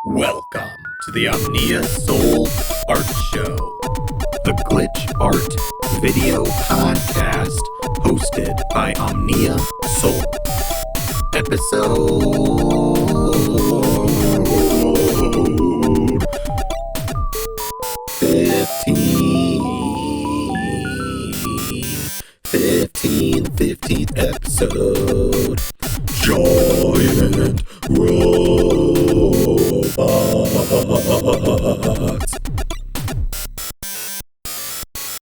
Welcome to the Omnia Sol Art Show, the glitch art video podcast hosted by Omnia Sol. Episode 15, the 15th episode. Giant robots.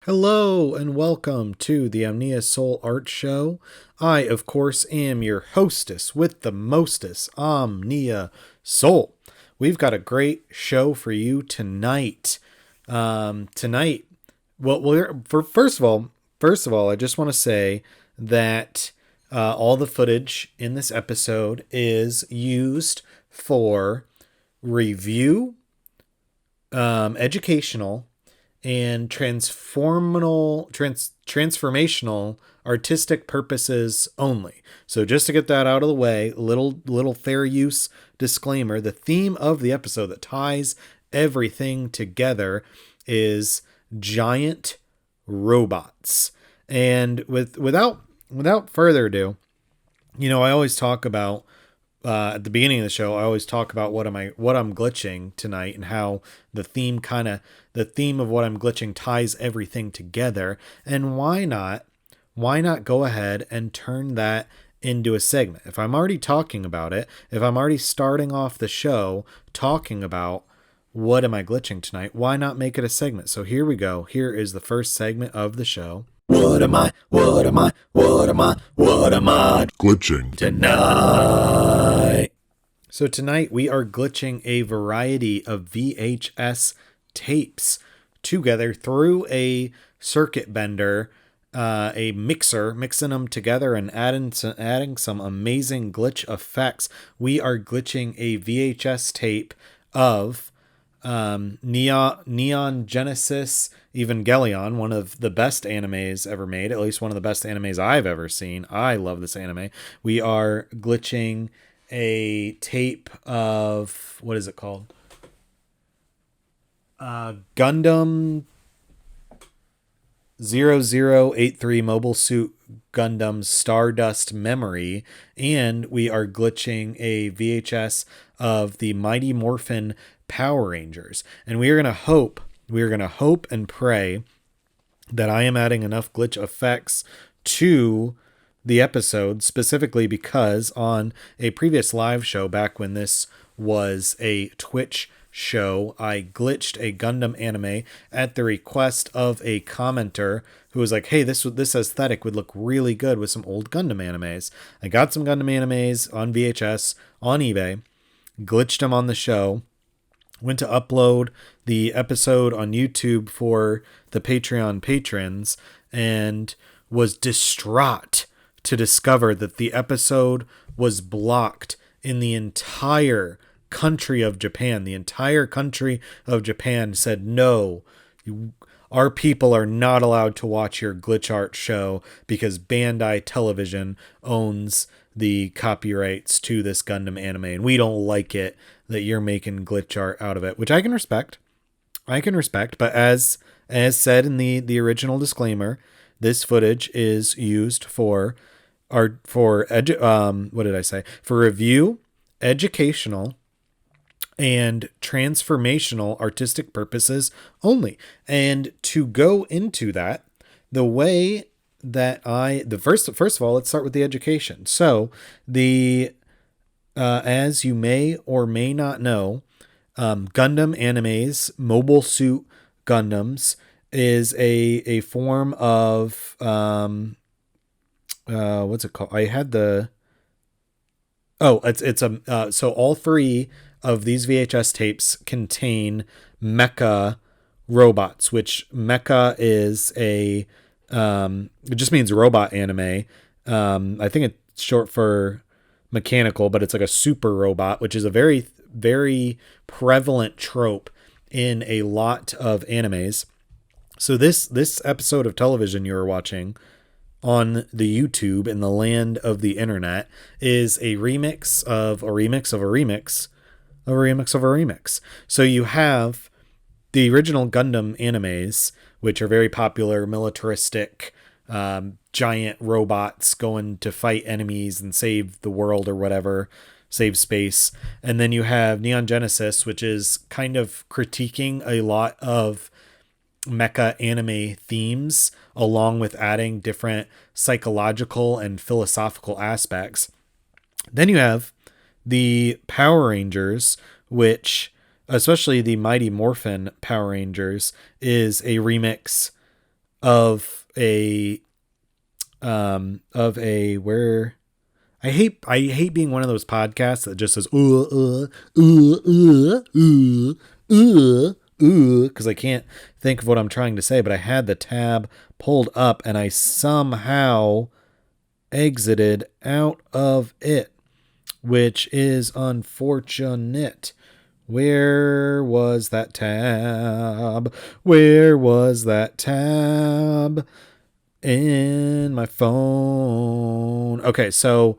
Hello and welcome to the Omnia Sol Art Show. I, of course, am your hostess with the mostest, Omnia Sol. We've got a great show for you tonight. First of all, I just want to say that all the footage in this episode is used for review, educational, and transformational artistic purposes only. So just to get that out of the way, little fair use disclaimer, the theme of the episode that ties everything together is giant robots. And without further ado, I always talk about at the beginning of the show, I always talk about what I'm glitching tonight and how the theme of what I'm glitching ties everything together. And why not go ahead and turn that into a segment? If I'm already talking about it, if I'm already starting off the show talking about what am I glitching tonight, why not make it a segment? So here we go. Here is the first segment of the show. What am I glitching tonight? So tonight we are glitching a variety of VHS tapes together through a circuit bender, a mixer, mixing them together and adding some amazing glitch effects. We are glitching a VHS tape of Neon Genesis Evangelion, one of the best animes ever made, at least one of the best animes I've ever seen. I love this anime. We are glitching a tape of, what is it called? Gundam 0083 Mobile Suit Gundam Stardust Memory, and we are glitching a VHS of the Mighty Morphin Power Rangers. And we are going to hope and pray that I am adding enough glitch effects to the episode, specifically because on a previous live show back when this was a Twitch show, I glitched a Gundam anime at the request of a commenter who was like, hey, this aesthetic would look really good with some old Gundam animes. I got some Gundam animes on VHS on eBay, glitched them on the show, went to upload the episode on YouTube for the Patreon patrons, and was distraught to discover that the episode was blocked in the entire country of Japan. The entire country of Japan said, no, our people are not allowed to watch your glitch art show because Bandai Television owns the copyrights to this Gundam anime, and we don't like it that you're making glitch art out of it, which I can respect. But as said in the original disclaimer, this footage is used for review, educational, and transformational artistic purposes only. And to go into that, the way that first of all, let's start with the education. So as you may or may not know, Gundam animes, Mobile Suit Gundams, is a form of what's it called? So all three of these VHS tapes contain mecha robots, which mecha is it just means robot anime. I think it's short for mechanical, but it's like a super robot, which is a very, very prevalent trope in a lot of animes. So this episode of television you were watching on the YouTube in the land of the internet is a remix of a remix of a remix of a remix. So you have the original Gundam animes, which are very popular, militaristic, giant robots going to fight enemies and save the world or whatever, save space. And then you have Neon Genesis, which is kind of critiquing a lot of mecha anime themes, along with adding different psychological and philosophical aspects. Then you have the Power Rangers, which, especially the Mighty Morphin Power Rangers, is a remix of a where I hate being one of those podcasts that just says because I can't think of what I'm trying to say, but I had the tab pulled up and I somehow exited out of it, which is unfortunate. Where was that tab? Where was that tab in my phone? Okay, so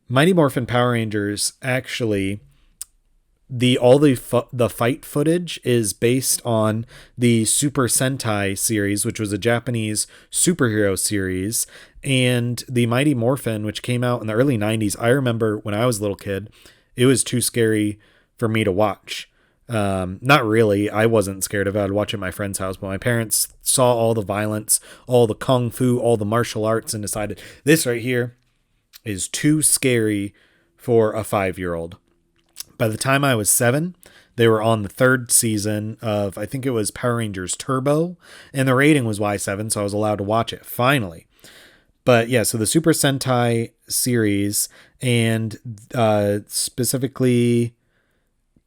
Mighty Morphin Power Rangers, actually, the fight footage is based on the Super Sentai series, which was a Japanese superhero series, and the Mighty Morphin, which came out in the early 90s. I remember when I was a little kid, it was too scary for me to watch. Not really. I wasn't scared of it. I'd watch it at my friend's house, but my parents saw all the violence, all the kung fu, all the martial arts, and decided this right here is too scary for a 5-year-old. By the time I was 7, they were on the 3rd season of, I think it was Power Rangers Turbo, and the rating was Y7, so I was allowed to watch it, finally. But yeah, so the Super Sentai series, and specifically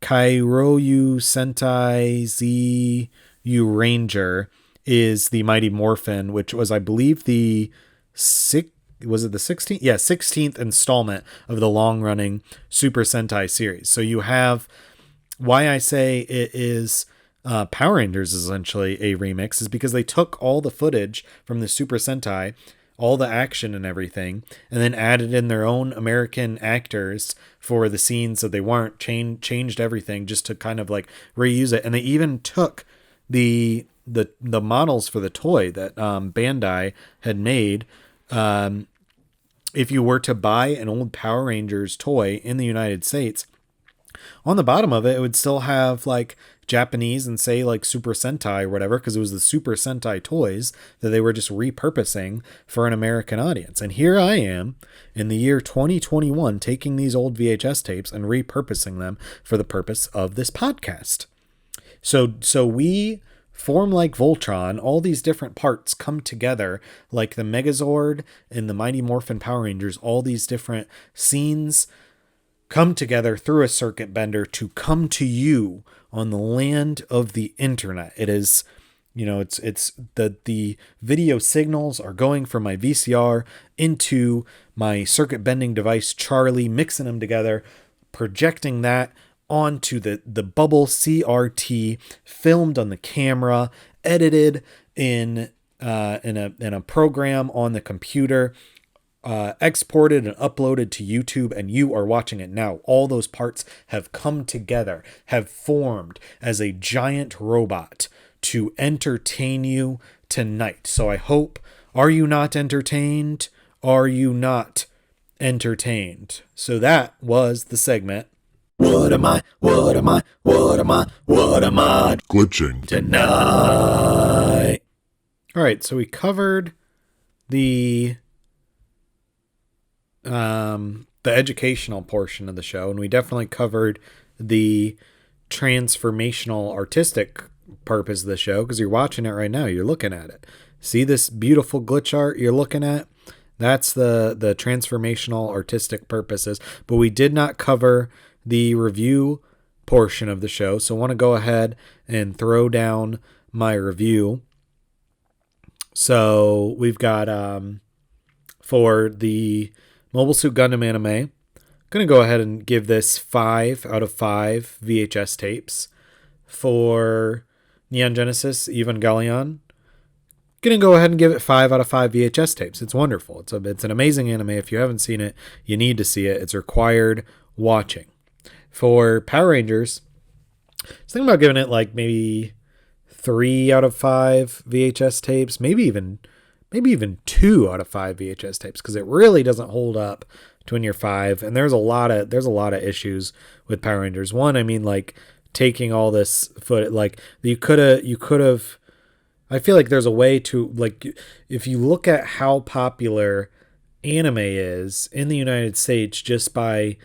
Kairoyu Sentai Z U Ranger, is the Mighty Morphin, which was, I believe, the 16th? Yeah, 16th installment of the long-running Super Sentai series. So you have, why I say it is Power Rangers is essentially a remix is because they took all the footage from the Super Sentai, all the action and everything, and then added in their own American actors for the scenes that they weren't, changed everything just to kind of like reuse it. And they even took the models for the toy that Bandai had made. If you were to buy an old Power Rangers toy in the United States, on the bottom of it, it would still have like Japanese and say like Super Sentai or whatever, because it was the Super Sentai toys that they were just repurposing for an American audience. And here I am in the year 2021 taking these old VHS tapes and repurposing them for the purpose of this podcast. So we form like Voltron, all these different parts come together like the Megazord and the Mighty Morphin Power Rangers, all these different scenes come together through a circuit bender to come to you on the land of the internet. It is, it's the video signals are going from my VCR into my circuit bending device, Charlie, mixing them together, projecting that onto the bubble CRT, filmed on the camera, edited in a program on the computer, exported and uploaded to YouTube, and you are watching it now. All those parts have come together, have formed as a giant robot to entertain you tonight. So I hope, are you not entertained? Are you not entertained? So that was the segment. What am I glitching tonight? All right, so we covered the educational portion of the show, and we definitely covered the transformational artistic purpose of the show, because you're watching it right now, you're looking at it. See this beautiful glitch art you're looking at? That's the transformational artistic purposes, but we did not cover the review portion of the show, so I want to go ahead and throw down my review. So we've got for the Mobile Suit Gundam anime, I'm going to go ahead and give this 5 out of 5 VHS tapes. For Neon Genesis Evangelion, going to go ahead and give it 5 out of 5 VHS tapes. It's wonderful. It's an amazing anime. If you haven't seen it, you need to see it. It's required watching. For Power Rangers, I was thinking about giving it like maybe 3 out of 5 VHS tapes, maybe even 2 out of 5 VHS tapes, because it really doesn't hold up to when you're 5. And there's a lot of issues with Power Rangers. One, I mean, like taking all this footage, like you could have. I feel like there's a way to, like, if you look at how popular anime is in the United States, just by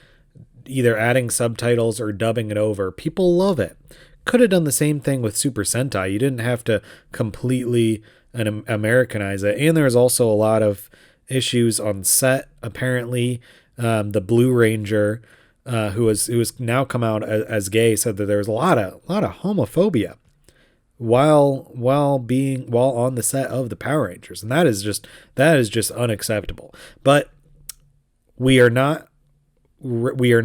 either adding subtitles or dubbing it over, people love it. Could have done the same thing with Super Sentai. You didn't have to completely Americanize it. And there's also a lot of issues on set. Apparently, the Blue Ranger, who was now come out as gay, said that there was a lot of homophobia while on the set of the Power Rangers, and that is just unacceptable. But we are not reviewing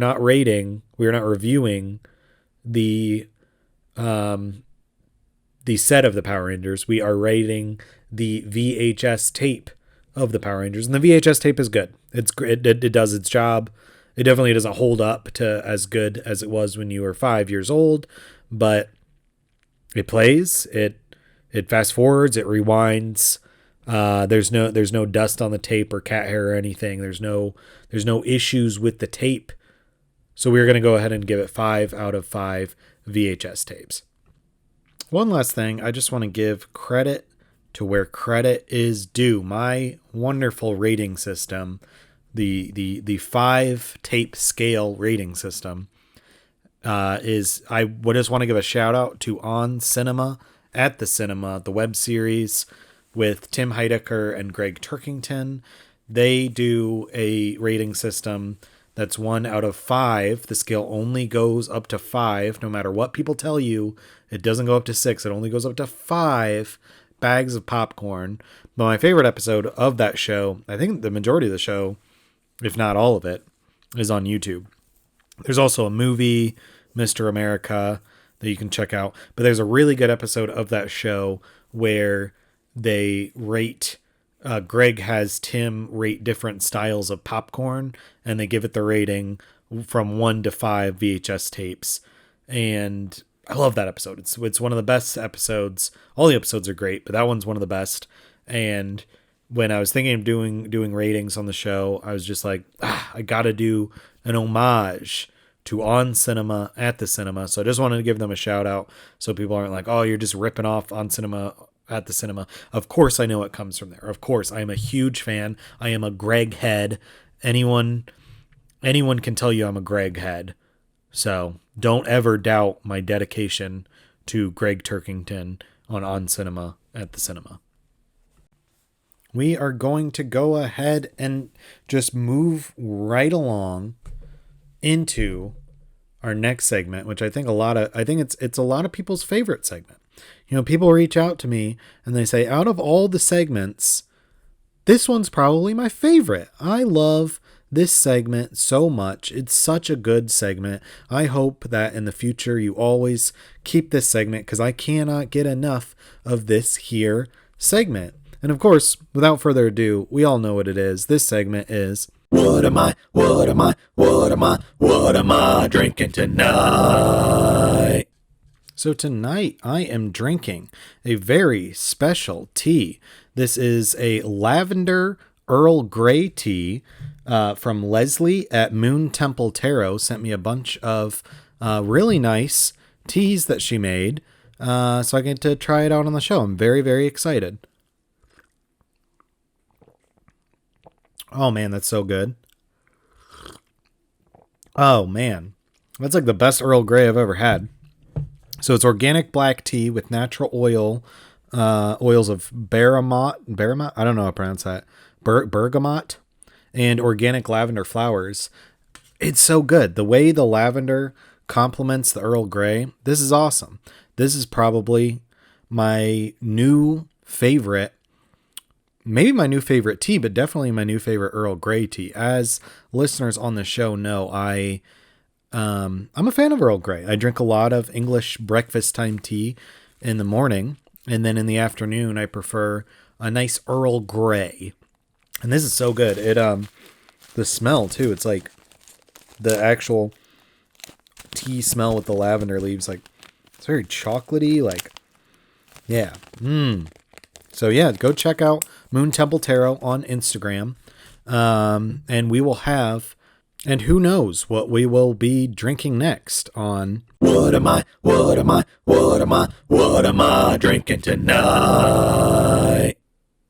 the set of the Power Rangers. We are rating the VHS tape of the Power Rangers, and the VHS tape is good. It does its job. It definitely doesn't hold up to as good as it was when you were 5 years old, but it plays, it fast forwards, it rewinds. There's no dust on the tape or cat hair or anything. There's no issues with the tape. So we're going to go ahead and give it 5 out of 5 VHS tapes. One last thing, I just want to give credit to where credit is due. My wonderful rating system, the 5 tape scale rating system, I just want to give a shout out to On Cinema at the Cinema, the web series with Tim Heidecker and Greg Turkington. They do a rating system that's 1 out of 5. The scale only goes up to 5, no matter what people tell you. It doesn't go up to 6. It only goes up to 5 bags of popcorn. But my favorite episode of that show, I think the majority of the show, if not all of it, is on YouTube. There's also a movie, Mr. America, that you can check out. But there's a really good episode of that show where they rate, Greg has Tim rate different styles of popcorn, and they give it the rating from 1 to 5 VHS tapes. And I love that episode. It's one of the best episodes. All the episodes are great, but that one's one of the best. And when I was thinking of doing ratings on the show, I was just like, I gotta do an homage to On Cinema at the Cinema. So I just wanted to give them a shout out so people aren't like, oh, you're just ripping off On Cinema at the Cinema. Of course I know it comes from there. Of course, I am a huge fan. I am a Greg head. Anyone can tell you I'm a Greg head. So don't ever doubt my dedication to Greg Turkington on Cinema at the Cinema. We are going to go ahead and just move right along into our next segment, which I think it's a lot of people's favorite segment. You know, people reach out to me and they say, out of all the segments, this one's probably my favorite. I love this segment so much. It's such a good segment. I hope that in the future you always keep this segment, because I cannot get enough of this here segment. And of course, without further ado, we all know what it is. This segment is, what am I drinking tonight? So tonight I am drinking a very special tea. This is a lavender Earl Grey tea from Leslie at Moon Temple Tarot. Sent me a bunch of really nice teas that she made, so I get to try it out on the show. I'm very, very excited. Oh man, that's so good. Oh man, that's like the best Earl Grey I've ever had. So it's organic black tea with natural oils of bergamot. I don't know how to pronounce that. Bergamot and organic lavender flowers. It's so good. The way the lavender complements the Earl Grey. This is awesome. This is probably my new favorite. Maybe my new favorite tea, but definitely my new favorite Earl Grey tea. As listeners on the show know, I'm a fan of Earl Grey. I drink a lot of English breakfast time tea in the morning, and then in the afternoon I prefer a nice Earl Grey. And this is so good. It the smell too. It's like the actual tea smell with the lavender leaves. Like, it's very chocolatey. Like, yeah. So yeah, go check out Moon Temple Tarot on Instagram. And we will have, and who knows what we will be drinking next on What am I drinking tonight?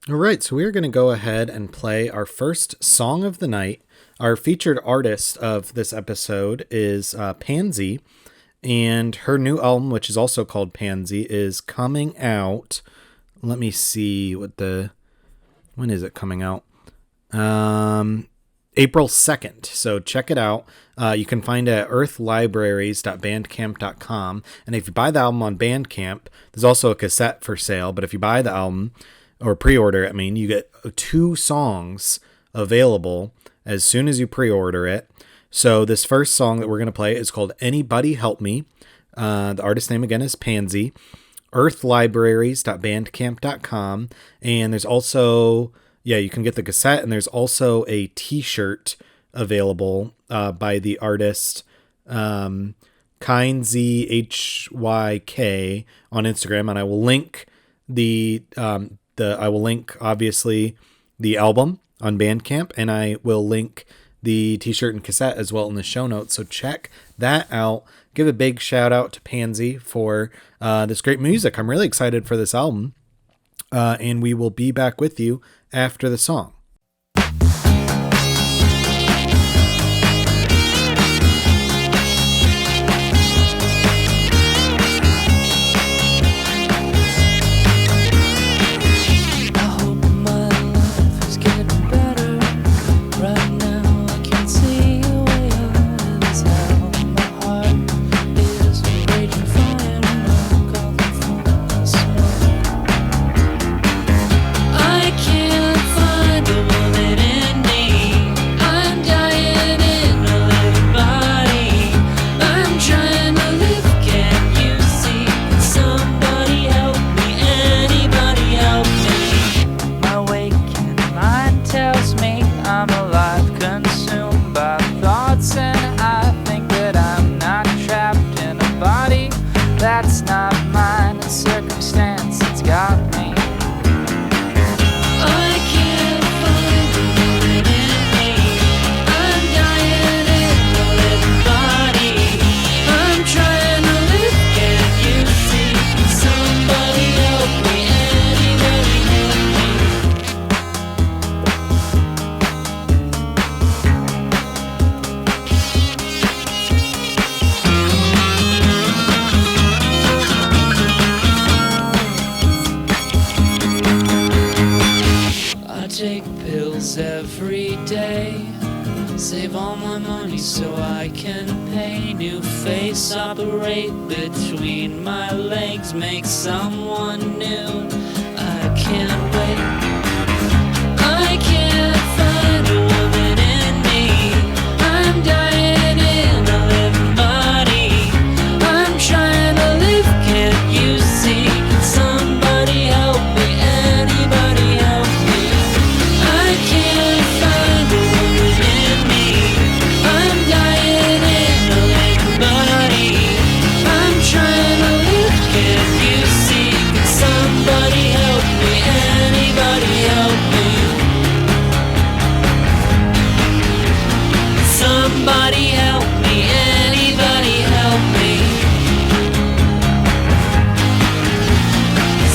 All right, so we are going to go ahead and play our first song of the night. Our featured artist of this episode is Pansy, and her new album, which is also called Pansy, is coming out. Let me see when is it coming out? April 2nd. So check it out. You can find it at earthlibraries.bandcamp.com. And if you buy the album on Bandcamp, there's also a cassette for sale. But if you buy the album or pre-order, you get 2 songs available as soon as you pre-order it. So this first song that we're going to play is called Anybody Help Me. The artist name again is Pansy. earthlibraries.bandcamp.com. And there's also, you can get the cassette, and there's also a t-shirt available by the artist Kindzhyk on Instagram, and I will link obviously the album on Bandcamp, and I will link the t-shirt and cassette as well in the show notes. So check that out. Give a big shout out to Pansy for this great music. I'm really excited for this album. And we will be back with you after the song. Operate between my legs, make someone new. I can't wait. I can't find a woman in me. I'm dying in a living body. I'm trying to live, can't you see? Can somebody help me? Anybody help me? I can't find a woman in me. I'm dying in a living body. Trying to live, can't you see? Can somebody help me? Anybody help me? Somebody help me, anybody help me?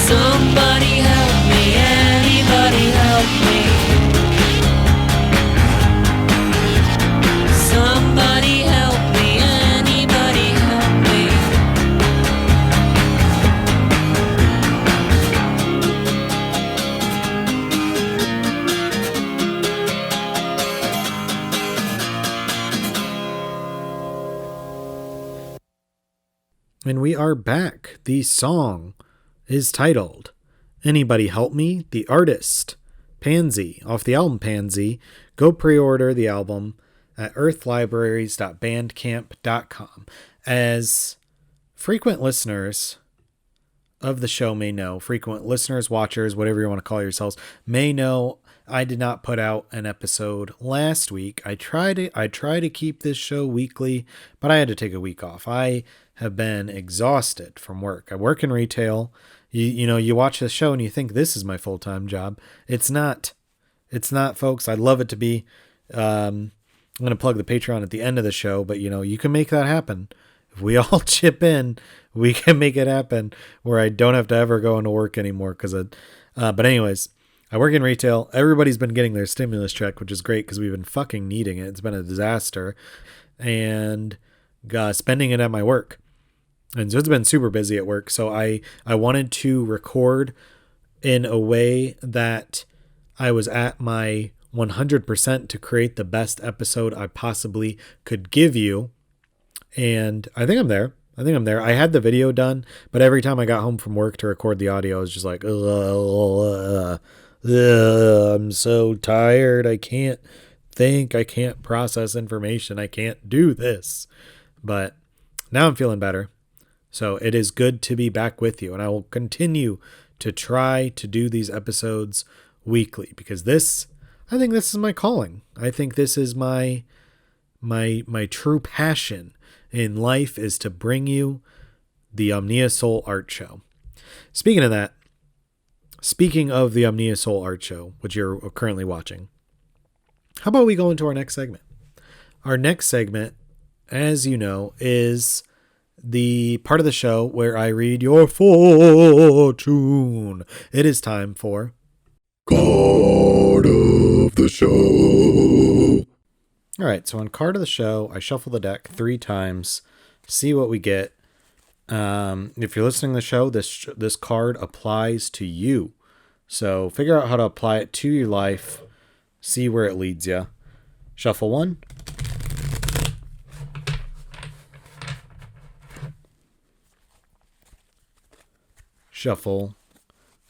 Somebody help me, anybody help me? Somebody help me, anybody help me? And we are back. The song is titled Anybody Help Me? The artist, Pansy, off the album Pansy. Go pre-order the album at earthlibraries.bandcamp.com. As frequent listeners of the show may know, frequent listeners, watchers, whatever you want to call yourselves, may know, I did not put out an episode last week. I try to keep this show weekly, but I had to take a week off. I have been exhausted from work. I work in retail. You watch the show and you think this is my full-time job. It's not. It's not, folks. I'd love it to be. I'm going to plug the Patreon at the end of the show, but you can make that happen. If we all chip in, we can make it happen where I don't have to ever go into work anymore. But anyways, I work in retail. Everybody's been getting their stimulus check, which is great because we've been fucking needing it. It's been a disaster, and spending it at my work. And so it's been super busy at work. So I wanted to record in a way that I was at my 100% to create the best episode I possibly could give you. And I think I'm there. I had the video done, but every time I got home from work to record the audio, I was just like, I'm so tired. I can't think. I can't process information. I can't do this. But now I'm feeling better. So it is good to be back with you. And I will continue to try to do these episodes weekly because I think this is my calling. I think this is my true passion in life is to bring you the Omnia Sol art show. Speaking of the Omnia Sol art show, which you're currently watching, how about we go into our next segment? Our next segment, as you know, is the part of the show where I read your fortune. It is time for Card of the Show. All right, so on Card of the Show, I shuffle the deck 3 times, see what we get. If you're listening to the show, this card applies to you. So figure out how to apply it to your life, see where it leads you. Shuffle 1. Shuffle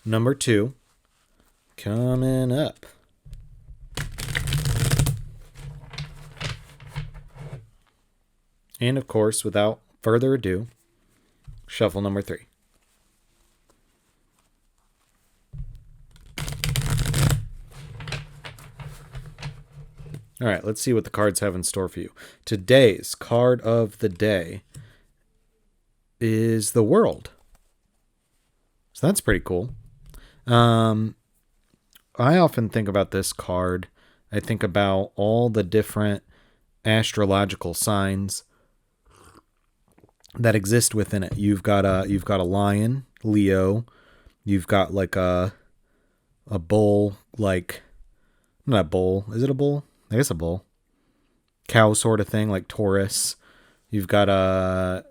number 2. Coming up. And of course, without further ado, shuffle number 3. All right, let's see what the cards have in store for you. Today's card of the day is the World. So that's pretty cool. I often think about this card. I think about all the different astrological signs that exist within it. You've got a lion, Leo. You've got like a bull, like not a bull. Is it a bull? I guess a bull. Cow sort of thing, like Taurus. You've got a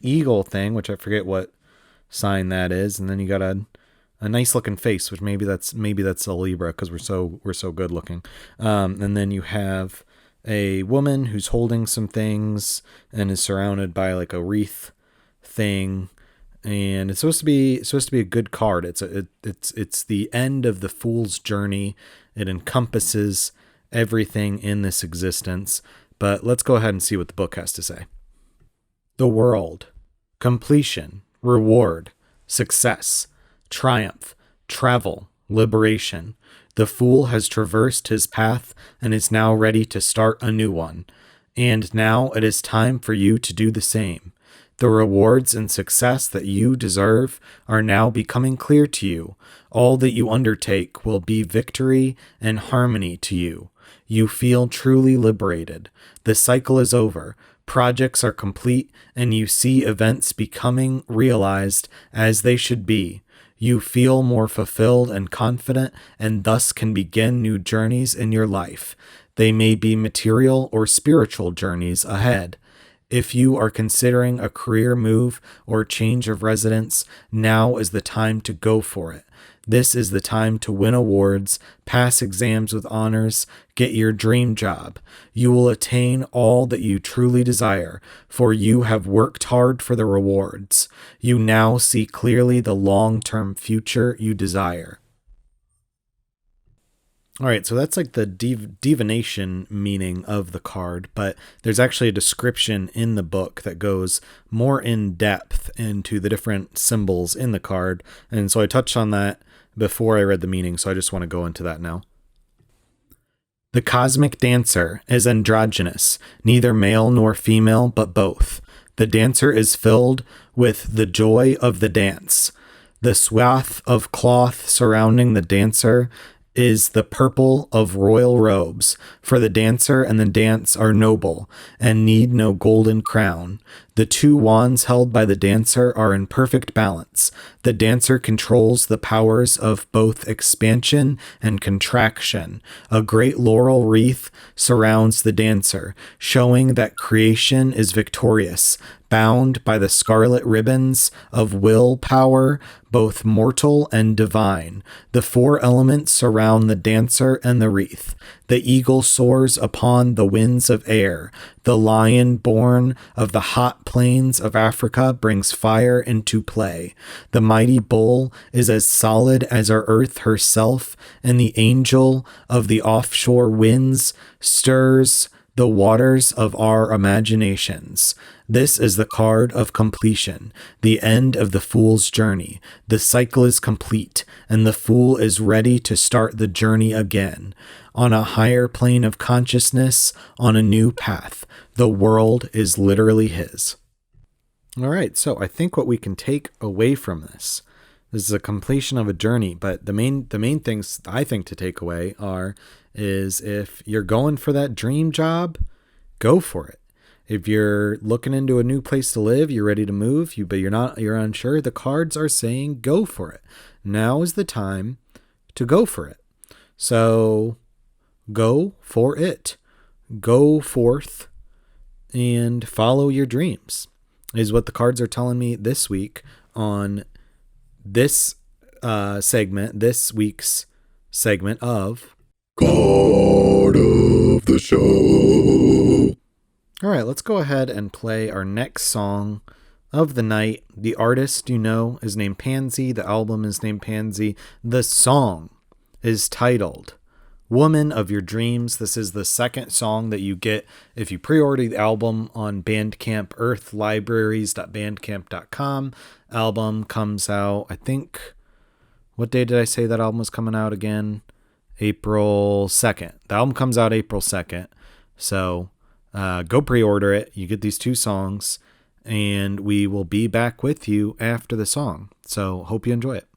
eagle thing, which I forget what sign that is, and then you got a nice looking face, which maybe that's a Libra because we're so good looking. And then you have a woman who's holding some things and is surrounded by like a wreath thing, and it's supposed to be a good card. It's the end of the fool's journey. It encompasses everything in this existence. But let's go ahead and see what the book has to say. The World. Completion, reward, success, triumph, travel, liberation. The fool has traversed his path and is now ready to start a new one. And now it is time for you to do the same. The rewards and success that you deserve are now becoming clear to you. All that you undertake will be victory and harmony to you. You feel truly liberated. The cycle is over. Projects are complete, and you see events becoming realized as they should be. You feel more fulfilled and confident, and thus can begin new journeys in your life. They may be material or spiritual journeys ahead. If you are considering a career move or change of residence, now is the time to go for it. This is the time to win awards, pass exams with honors, get your dream job. You will attain all that you truly desire, for you have worked hard for the rewards. You now see clearly the long-term future you desire. All right, so that's like the divination meaning of the card, but there's actually a description in the book that goes more in depth into the different symbols in the card. And so I touched on that before I read the meaning, so I just want to go into that now. The cosmic dancer is androgynous, neither male nor female, but both. The dancer is filled with the joy of the dance. The swath of cloth surrounding the dancer is the purple of royal robes, for the dancer and the dance are noble, and need no golden crown. The two wands held by the dancer are in perfect balance. The dancer controls the powers of both expansion and contraction. A great laurel wreath surrounds the dancer, showing that creation is victorious, bound by the scarlet ribbons of will power, both mortal and divine. The four elements surround the dancer and the wreath. The eagle soars upon the winds of air. The lion born of the hot plains of Africa brings fire into play. The mighty bull is as solid as our earth herself, and the angel of the offshore winds stirs the waters of our imaginations. This is the card of completion, the end of the fool's journey. The cycle is complete, and the fool is ready to start the journey again. On a higher plane of consciousness, on a new path. The world is literally his. All right, so I think what we can take away from this is a completion of a journey, but the main things I think to take away is if you're going for that dream job, go for it. If you're looking into a new place to live, you're ready to move, but you're unsure, the cards are saying go for it. Now is the time to go for it. So go for it. Go forth and follow your dreams is what the cards are telling me this week on this week's segment of Card of the Show. All right, let's go ahead and play our next song of the night. The artist is named Pansy. The album is named Pansy. The song is titled Woman of Your Dreams. This is the second song that you get if you pre-order the album on Bandcamp, earthlibraries.bandcamp.com. Album comes out, I think, what day did I say that album was coming out again? April 2nd. The album comes out April 2nd. So go pre-order it. You get these two songs, and we will be back with you after the song. So hope you enjoy it.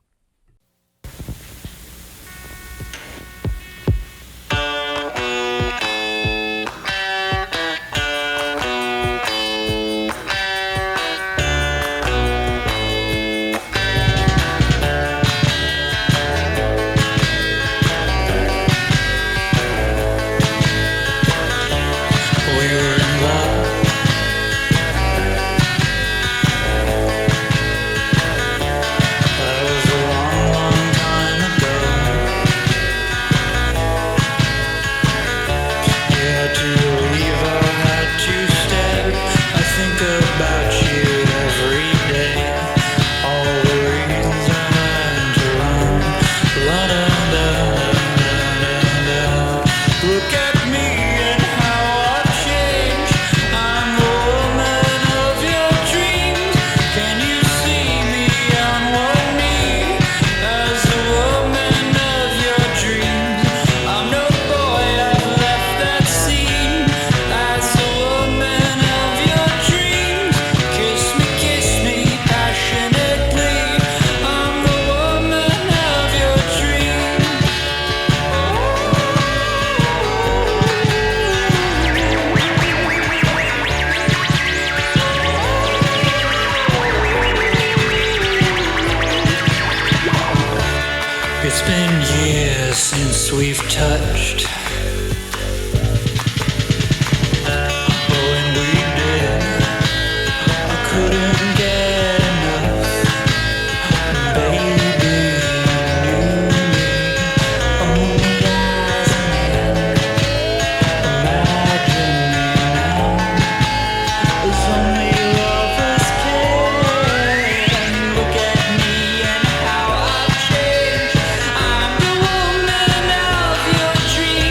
It's been years since we've touched. When we did, I couldn't get enough. Baby, you knew me, only as a man. Imagine me now, as only lovers can. Look at me and how I've changed. I'm the woman of your dreams.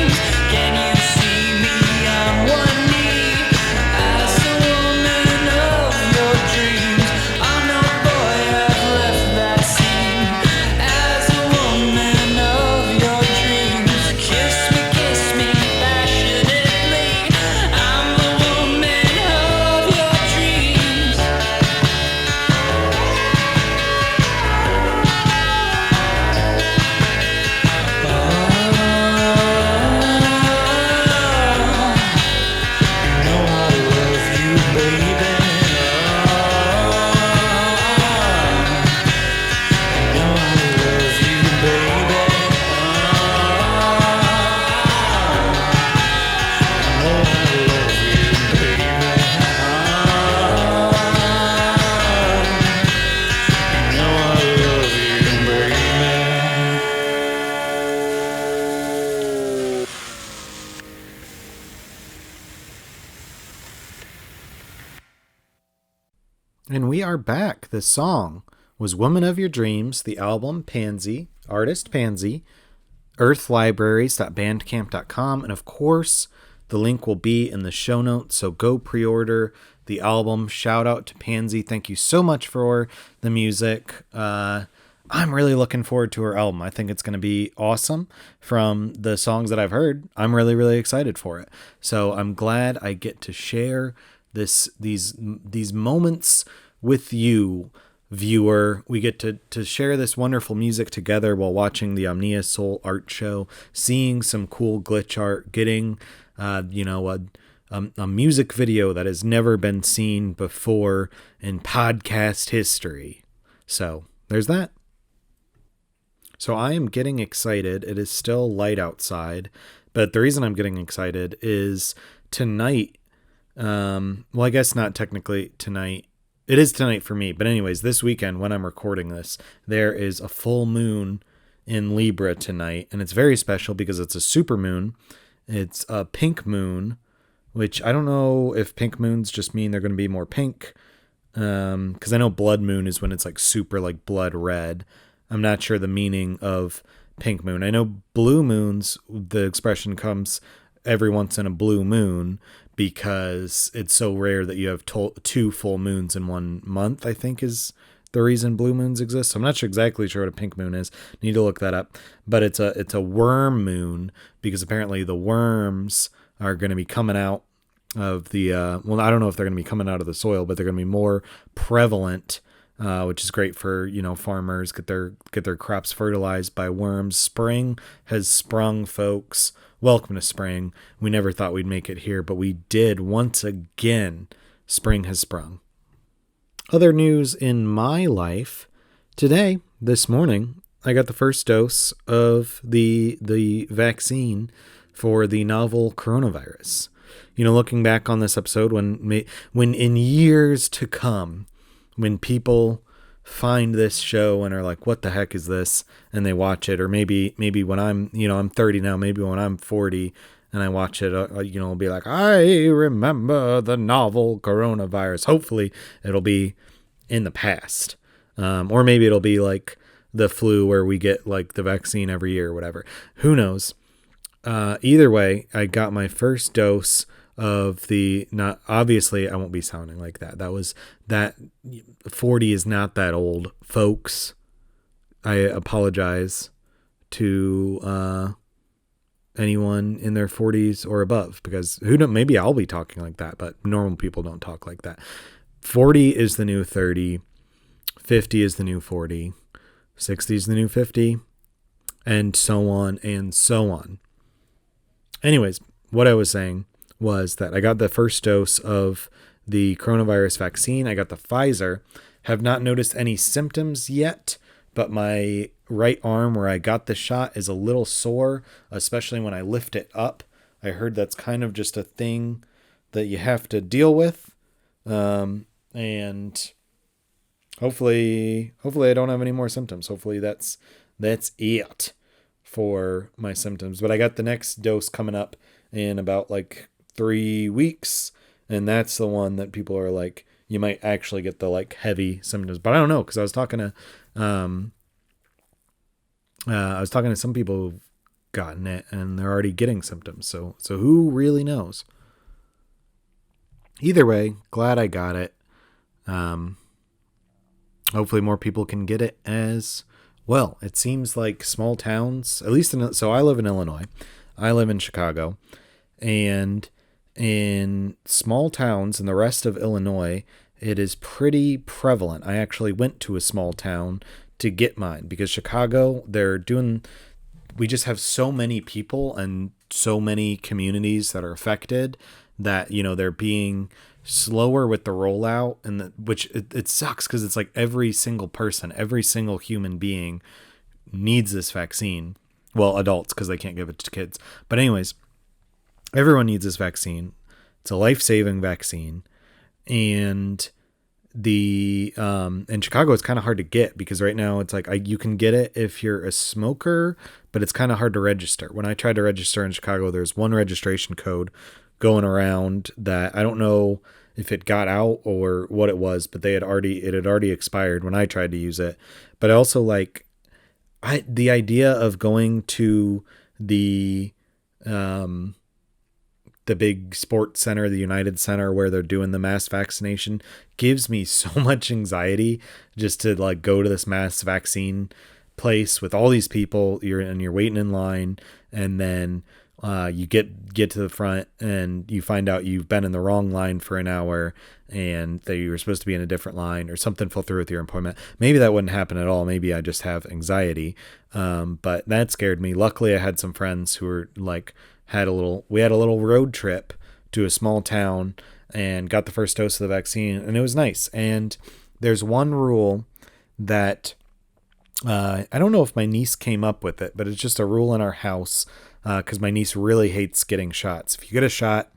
And we are back. The song was Woman of Your Dreams, the album Pansy, artist Pansy, earthlibraries.bandcamp.com, and of course, the link will be in the show notes, so go pre-order the album. Shout out to Pansy. Thank you so much for the music. I'm really looking forward to her album. I think it's going to be awesome. From the songs that I've heard, I'm really, really excited for it. So I'm glad I get to share these moments with you, viewer. We get to share this wonderful music together while watching the Omnia Sol art show, seeing some cool glitch art, getting a music video that has never been seen before in podcast history. So there's that. So I am getting excited. It is still light outside, but the reason I'm getting excited is tonight. Well, I guess not technically tonight. It is tonight for me, but anyways, this weekend when I'm recording this, there is a full moon in Libra tonight, and it's very special because it's a super moon. It's a pink moon, which I don't know if pink moons just mean they're going to be more pink, because I know blood moon is when it's like super like blood red. I'm not sure the meaning of pink moon. I know blue moons, the expression comes every once in a blue moon because it's so rare that you have two full moons in 1 month, I think is the reason blue moons exist. So I'm not exactly sure what a pink moon is. Need to look that up. But it's a worm moon because apparently the worms are going to be coming out of the, well, I don't know if they're going to be coming out of the soil, but they're going to be more prevalent, which is great for, farmers, get their crops fertilized by worms. Spring has sprung, folks. Welcome to spring. We never thought we'd make it here, but we did once again. Spring has sprung. Other news in my life. Today, this morning, I got the first dose of the vaccine for the novel coronavirus. Looking back on this episode, when in years to come, when people find this show and are like, what the heck is this? And they watch it, or maybe when I'm 30 now, maybe when I'm 40 and I watch it, I'll be like, I remember the novel coronavirus. Hopefully it'll be in the past. Or maybe it'll be like the flu where we get like the vaccine every year or whatever. Who knows? Either way, I got my first dose of not obviously I won't be sounding like that 40 is not that old, folks. I apologize to anyone in their 40s or above, because maybe I'll be talking like that, but normal people don't talk like that. 40 is the new 30, 50 is the new 40, 60 is the new 50, and so on and so on. Anyways, what I was saying was that I got the first dose of the coronavirus vaccine. I got the Pfizer. Have not noticed any symptoms yet, but my right arm where I got the shot is a little sore, especially when I lift it up. I heard that's kind of just a thing that you have to deal with. And hopefully I don't have any more symptoms. Hopefully that's it for my symptoms. But I got the next dose coming up in about like 3 weeks, and that's the one that people are like, you might actually get the like heavy symptoms. But I don't know, because I was talking to some people who've gotten it and they're already getting symptoms. So who really knows? Either way, glad I got it. Hopefully more people can get it as well. It seems like small towns, at least so I live in Illinois. I live in Chicago, and in small towns in the rest of Illinois, it is pretty prevalent. I actually went to a small town to get mine because Chicago, we just have so many people and so many communities that are affected that, they're being slower with the rollout, and which it sucks because it's like every single person, every single human being needs this vaccine. Well, adults, because they can't give it to kids. But anyways, everyone needs this vaccine. It's a life-saving vaccine. And in Chicago, it's kind of hard to get because right now it's like you can get it if you're a smoker, but it's kind of hard to register. When I tried to register in Chicago, there's one registration code going around that I don't know if it got out or what it was, but it had already expired when I tried to use it. But I also like the idea of going to the big sports center, the United Center, where they're doing the mass vaccination, gives me so much anxiety just to like go to this mass vaccine place with all these people. You're waiting in line, and then you get to the front and you find out you've been in the wrong line for an hour and that you were supposed to be in a different line, or something fell through with your appointment. Maybe that wouldn't happen at all. Maybe I just have anxiety. But that scared me. Luckily I had some friends who were like, we had a little road trip to a small town and got the first dose of the vaccine, and it was nice. And there's one rule that, I don't know if my niece came up with it, but it's just a rule in our house. 'Cause my niece really hates getting shots. If you get a shot,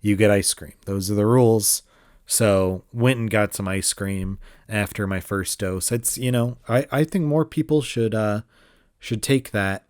you get ice cream. Those are the rules. So went and got some ice cream after my first dose. It's, I think more people should take that.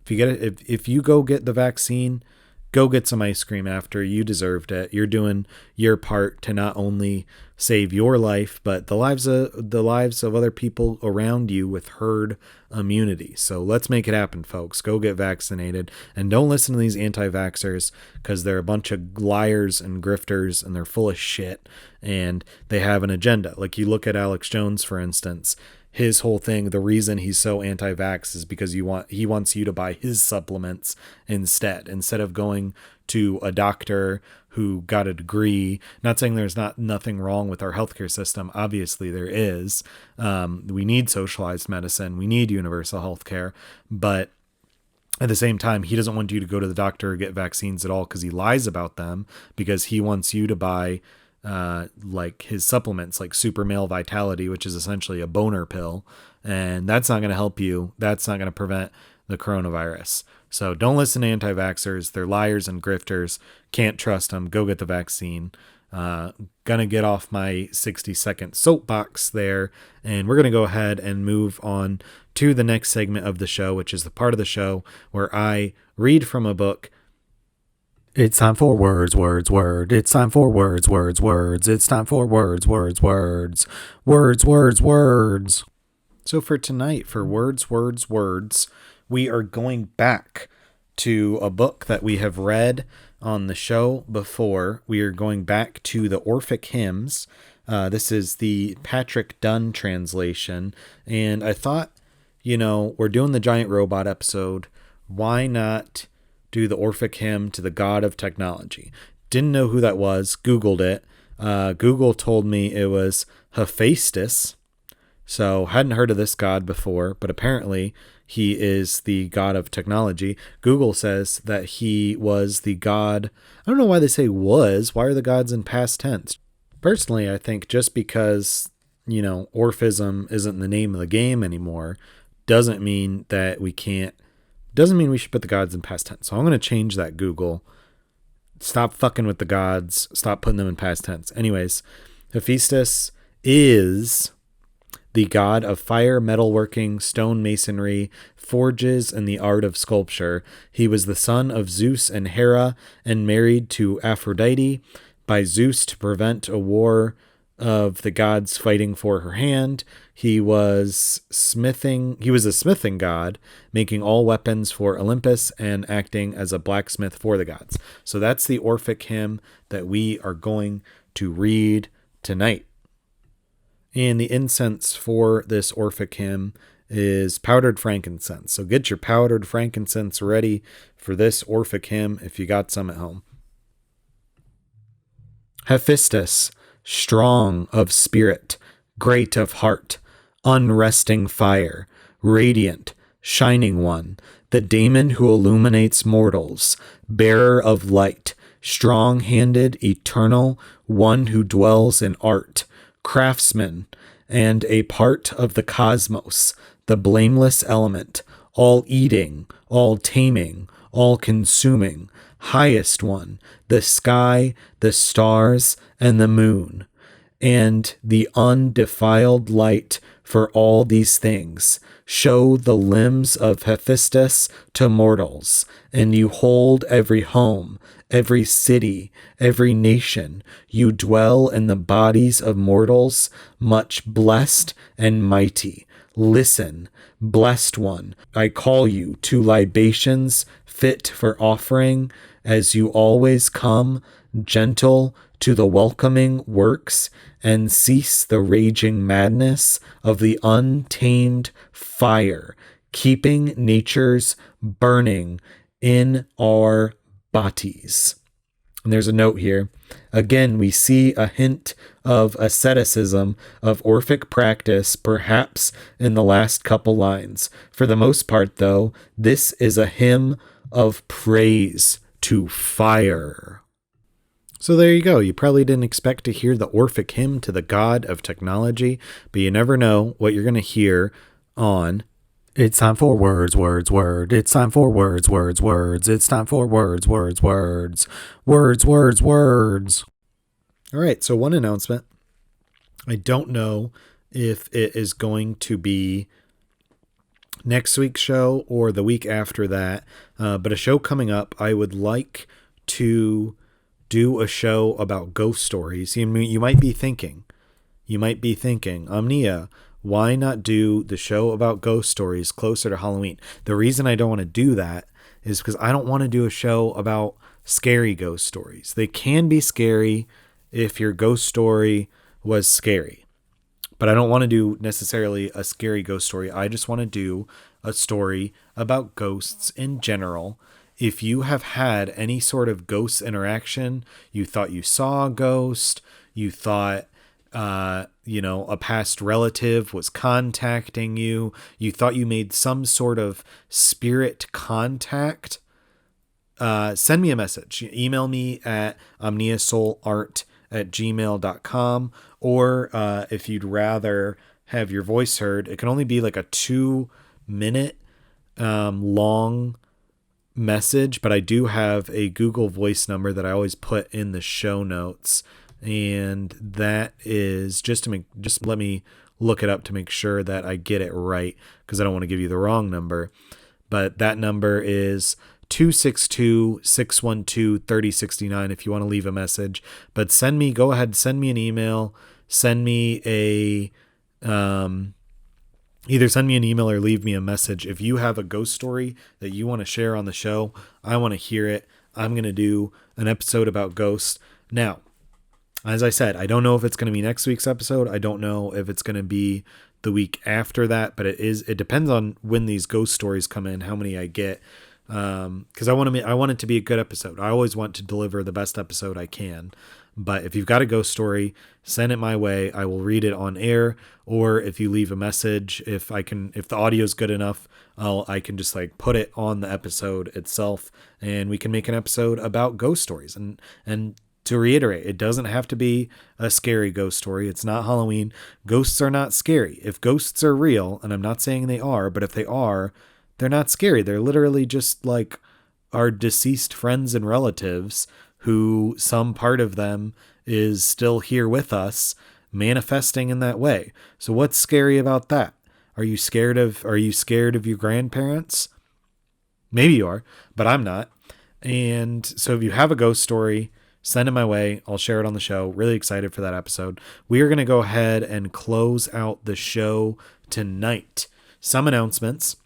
If you go get the vaccine, go get some ice cream after. You deserved it. You're doing your part to not only save your life, but the lives of other people around you with herd immunity. So let's make it happen, folks. Go get vaccinated, and don't listen to these anti-vaxxers, because they're a bunch of liars and grifters, and they're full of shit, and they have an agenda. Like, you look at Alex Jones, for instance. His whole thing, the reason he's so anti-vax is because he wants you to buy his supplements instead of going to a doctor who got a degree. Not saying there's nothing wrong with our healthcare system. Obviously there is. We need socialized medicine. We need universal healthcare. But at the same time, he doesn't want you to go to the doctor or get vaccines at all, because he lies about them, because he wants you to buy like his supplements, like Super Male Vitality, which is essentially a boner pill, and that's not going to help you. That's not going to prevent the coronavirus. So don't listen to anti-vaxxers. They're liars and grifters. Can't trust them. Go get the vaccine. Gonna get off my 60-second soapbox there, and we're gonna go ahead and move on to the next segment of the show, which is the part of the show where I read from a book. It's time for words. It's time for words. It's time for words. So for tonight, for words, we are going back to a book that we have read on the show before. We are going back to the Orphic Hymns. This is the Patrick Dunn translation. And I thought, we're doing the giant robot episode. Why not do the Orphic hymn to the god of technology? Didn't know who that was. Googled it. Google told me it was Hephaestus. So hadn't heard of this god before, but apparently he is the god of technology. Google says that he was the god. I don't know why they say was. Why are the gods in past tense? Personally, I think just because, Orphism isn't the name of the game anymore, doesn't mean we should put the gods in past tense. So I'm going to change that, Google. Stop fucking with the gods. Stop putting them in past tense. Anyways, Hephaestus is the god of fire, metalworking, stone masonry, forges, and the art of sculpture. He was the son of Zeus and Hera, and married to Aphrodite by Zeus to prevent a war of the gods fighting for her hand. He was a smithing god, making all weapons for Olympus and acting as a blacksmith for the gods. So that's the Orphic hymn that we are going to read tonight. And the incense for this Orphic hymn is powdered frankincense. So get your powdered frankincense ready for this Orphic hymn if you got some at home. Hephaestus, strong of spirit, great of heart, unresting fire, radiant, shining one, the daemon who illuminates mortals, bearer of light, strong-handed, eternal, one who dwells in art, craftsman, and a part of the cosmos, the blameless element, all eating, all taming, all consuming, highest one, the sky, the stars, and the moon, and the undefiled light for all these things. Show the limbs of Hephaestus to mortals, and you hold every home, every city, every nation. You dwell in the bodies of mortals, much blessed and mighty. Listen, blessed one, I call you to libations fit for offering, as you always come, gentle to the welcoming works, and cease the raging madness of the untamed fire, keeping nature's burning in our bodies. And there's a note here. Again, we see a hint of asceticism, of Orphic practice, perhaps in the last couple lines. For the most part, though, this is a hymn of praise to fire. So there you go. You probably didn't expect to hear the Orphic hymn to the god of technology, but you never know what you're going to hear on It's Time for Words, Words, Word. It's time for words, words, words. It's time for words, words, words. Words, words, words. All right, so one announcement. I don't know if it is going to be next week's show or the week after that, but a show coming up. I would like to do a show about ghost stories. You might be thinking, Omnia, why not do the show about ghost stories closer to Halloween? The reason I don't want to do that is because I don't want to do a show about scary ghost stories. They can be scary if your ghost story was scary, but I don't want to do necessarily a scary ghost story. I just want to do a story about ghosts in general. If you have had any sort of ghost interaction, you thought you saw a ghost, you thought, a past relative was contacting you, you thought you made some sort of spirit contact, send me a message. Email me at omniasolart@gmail.com, or if you'd rather have your voice heard, it can only be like a 2-minute long message, but I do have a Google Voice number that I always put in the show notes, and that is just let me look it up to make sure that I get it right, because I don't want to give you the wrong number. But that number is 262-612-3069 if you want to leave a message. But go ahead, send me an email, send me either send me an email or leave me a message. If you have a ghost story that you want to share on the show, I want to hear it. I'm going to do an episode about ghosts. Now, as I said, I don't know if it's going to be next week's episode. I don't know if it's going to be the week after that, but it depends on when these ghost stories come in, how many I get. Because I want it to be a good episode. I always want to deliver the best episode I can. But if you've got a ghost story, send it my way. I will read it on air. Or if you leave a message, if the audio is good enough, I can just put it on the episode itself, and we can make an episode about ghost stories. And to reiterate, it doesn't have to be a scary ghost story. It's not Halloween. Ghosts are not scary. If ghosts are real, and I'm not saying they are, but if they are, they're not scary. They're literally just like our deceased friends and relatives who some part of them is still here with us, manifesting in that way. So what's scary about that? Are you scared of your grandparents? Maybe you are, but I'm not. And so if you have a ghost story, send it my way. I'll share it on the show. Really excited for that episode. We are going to go ahead and close out the show tonight. Some announcements.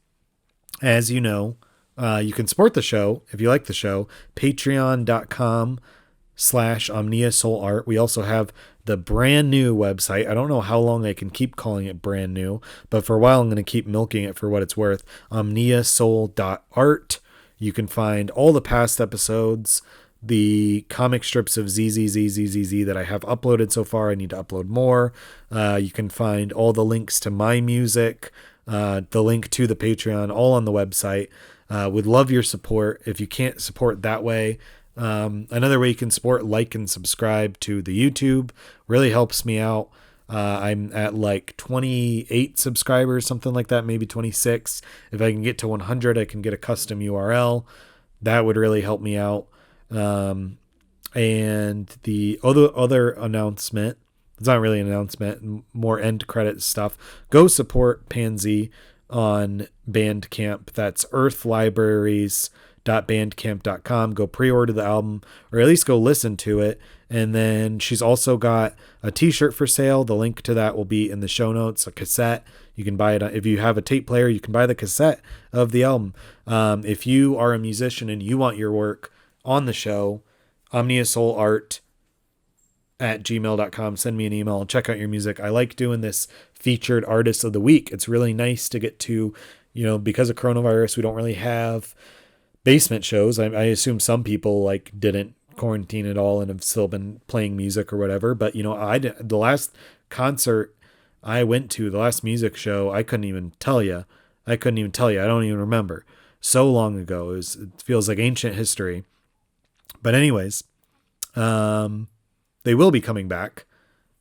As you know, you can support the show if you like the show. Patreon.com/Omnia Sol Art. We also have the brand new website. I don't know how long I can keep calling it brand new, but for a while I'm going to keep milking it for what it's worth. omniasol.art. You can find all the past episodes, the comic strips of ZZZZZZ that I have uploaded so far. I need to upload more. You can find all the links to my music, the link to the Patreon, all on the website. Would love your support. If you can't support that way, another way you can support, like and subscribe to the YouTube. Really helps me out. I'm at 28 subscribers, something like that, maybe 26. If I can get to 100, I can get a custom URL. That would really help me out. And the other announcement, it's not really an announcement, more end credit stuff. Go support Pansy on Bandcamp. That's Earth Libraries Go pre-order the album, or at least go listen to it. And then she's also got a t-shirt for sale. The link to that will be in the show notes. A cassette, you can buy it. If you have a tape player, you can buy the cassette of the album. If you are a musician and you want your work on the show, Omnia Sol Art at gmail.com. Send me an email and check out your music. I like doing this featured artist of the week. It's really nice to get to, because of coronavirus, we don't really have basement shows. I assume some people like didn't quarantine at all and have still been playing music or whatever. But the last concert I went to, the last music show, I couldn't even tell you. I don't even remember. So long ago. It feels like ancient history. But anyways, they will be coming back.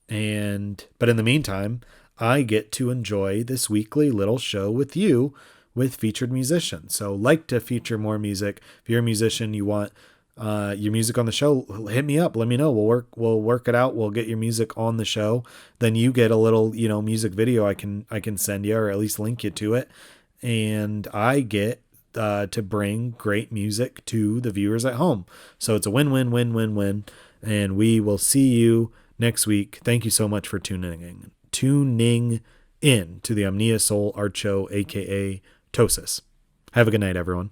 But in the meantime, I get to enjoy this weekly little show with you with featured musicians. So like to feature more music. If you're a musician, you want your music on the show, hit me up. Let me know. We'll work it out. We'll get your music on the show. Then you get a little, music video I can send you, or at least link you to it. And I get to bring great music to the viewers at home. So it's a win-win-win-win-win. And we will see you next week. Thank you so much for tuning in to the Omnia Sol Art Show, aka TOSAS. Have a good night, everyone.